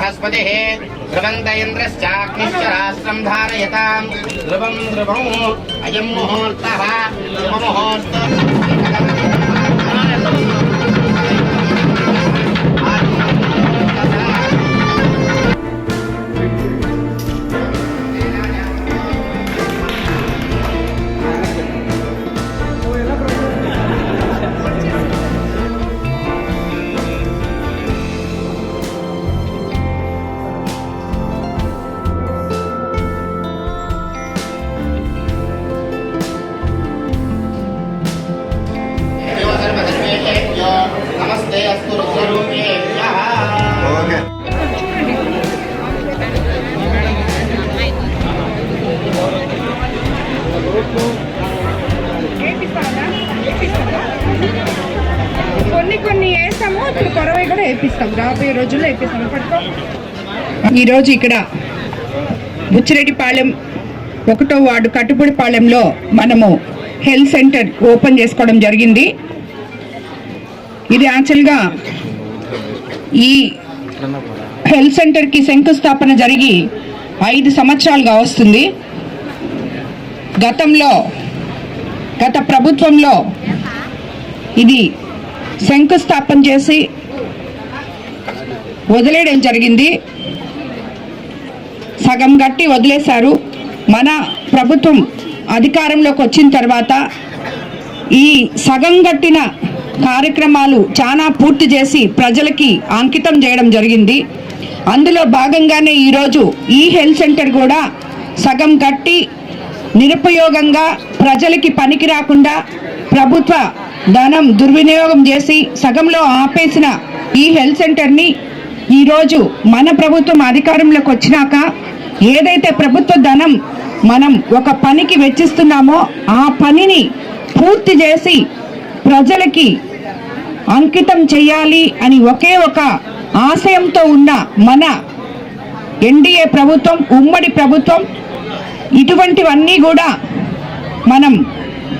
बृहस्पतिः ध्रुवन्त इन्द्रश्चाग्निश्च राष्ट्रं धारयताम् ध्रुवं ध्रुवम् अयं मुहूर्तः नमस्ते अस्तु रुद्ररूपेभ्यः కొన్ని వేస్తాము ఇప్పుడు కొరవై కూడా వేపిస్తాం రాబోయే రోజుల్లో వేపిస్తాము పట్టుకో ఈరోజు ఇక్కడ బుచ్చిరెడ్డిపాళెం 1వ వార్డు కట్టుబడిపాళెంలో మనము హెల్త్ సెంటర్ ఓపెన్ చేసుకోవడం జరిగింది. ఇది యాక్చువల్గా ఈ హెల్త్ సెంటర్కి శంకుస్థాపన జరిగి 5 సంవత్సరాలుగా వస్తుంది. గత ప్రభుత్వంలో ఇది శంకుస్థాపన చేసి వదిలేయడం జరిగింది. సగం గట్టి వదిలేశారు. మన ప్రభుత్వం అధికారంలోకి వచ్చిన తర్వాత ఈ సగం గట్టిన కార్యక్రమాలు చాలా పూర్తి చేసి ప్రజలకి అంకితం చేయడం జరిగింది. అందులో భాగంగానే ఈరోజు ఈ హెల్త్ సెంటర్ కూడా సగం కట్టి నిరుపయోగంగా ప్రజలకి పనికి రాకుండా ప్రభుత్వ ధనం దుర్వినియోగం చేసి సగంలో ఆపేసిన ఈ హెల్త్ సెంటర్ని ఈరోజు మన ప్రభుత్వం అధికారంలోకి వచ్చినాక ఏదైతే ప్రభుత్వ ధనం మనం ఒక పనికి వెచ్చిస్తున్నామో ఆ పనిని పూర్తి చేసి ప్రజలకి అంకితం చేయాలి అని ఒకే ఒక ఆశయంతో ఉన్న మన ఎన్డీఏ ప్రభుత్వం, ఉమ్మడి ప్రభుత్వం ఇటువంటివన్నీ కూడా మనం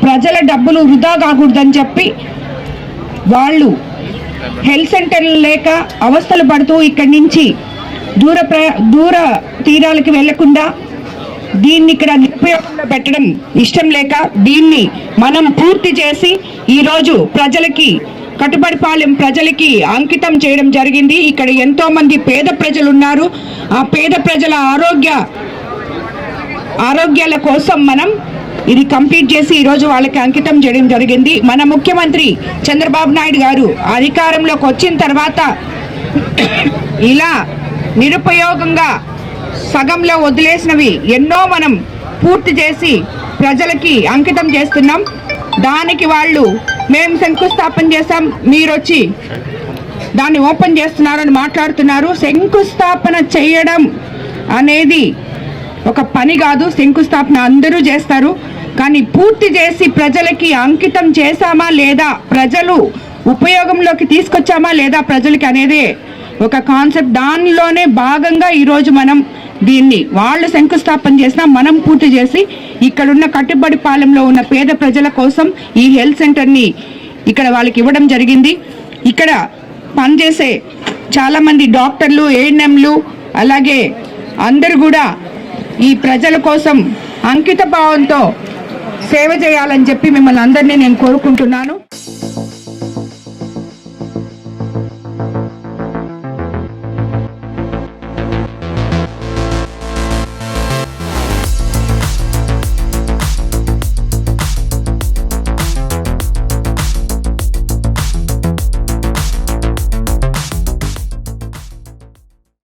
ప్రజల డబ్బులు వృధా కాకూడదని చెప్పి వాళ్ళు హెల్త్ సెంటర్లు లేక అవస్థలు పడుతూ ఇక్కడి నుంచి దూర తీరాలకి వెళ్లకుండా దీన్ని ఇక్కడ నిరుపయోగంలో పెట్టడం ఇష్టం లేక దీన్ని మనం పూర్తి చేసి ఈరోజు ప్రజలకి కట్టుబడిపాలెం ప్రజలకి అంకితం చేయడం జరిగింది. ఇక్కడ ఎంతో మంది పేద ప్రజలు ఉన్నారు. ఆ పేద ప్రజల ఆరోగ్యాల కోసం మనం ఇది కంప్లీట్ చేసి ఈరోజు వాళ్ళకి అంకితం చేయడం జరిగింది. మన ముఖ్యమంత్రి చంద్రబాబు నాయుడు గారు అధికారంలోకి వచ్చిన తర్వాత ఇలా నిరుపయోగంగా సగంలో వదిలేసినవి ఎన్నో మనం పూర్తి చేసి ప్రజలకి అంకితం చేస్తున్నాం. దానికి వాళ్ళు మేము శంకుస్థాపన చేసాం, మీరు వచ్చి దాన్ని ఓపెన్ చేస్తున్నారని మాట్లాడుతున్నారు. శంకుస్థాపన చేయడం అనేది ఒక పని కాదు. శంకుస్థాపన అందరూ చేస్తారు, కానీ పూర్తి చేసి ప్రజలకి అంకితం చేశామా లేదా, ప్రజలు ఉపయోగంలోకి తీసుకొచ్చామా లేదా ప్రజలకి అనేది ఒక కాన్సెప్ట్. దానిలోనే భాగంగా ఈరోజు మనం దీన్ని వాళ్ళు శంకుస్థాపన చేసినా మనం పూర్తి చేసి ఇక్కడున్న కట్టుబడిపాలెంలో ఉన్న పేద ప్రజల కోసం ఈ హెల్త్ సెంటర్ని ఇక్కడ వాళ్ళకి ఇవ్వడం జరిగింది. ఇక్కడ పనిచేసే చాలామంది డాక్టర్లు, ఏఎన్ఎంలు అలాగే అందరూ కూడా ఈ ప్రజల కోసం అంకిత భావంతో సేవ చేయాలని చెప్పి మిమ్మల్ని అందరినీ నేను కోరుకుంటున్నాను.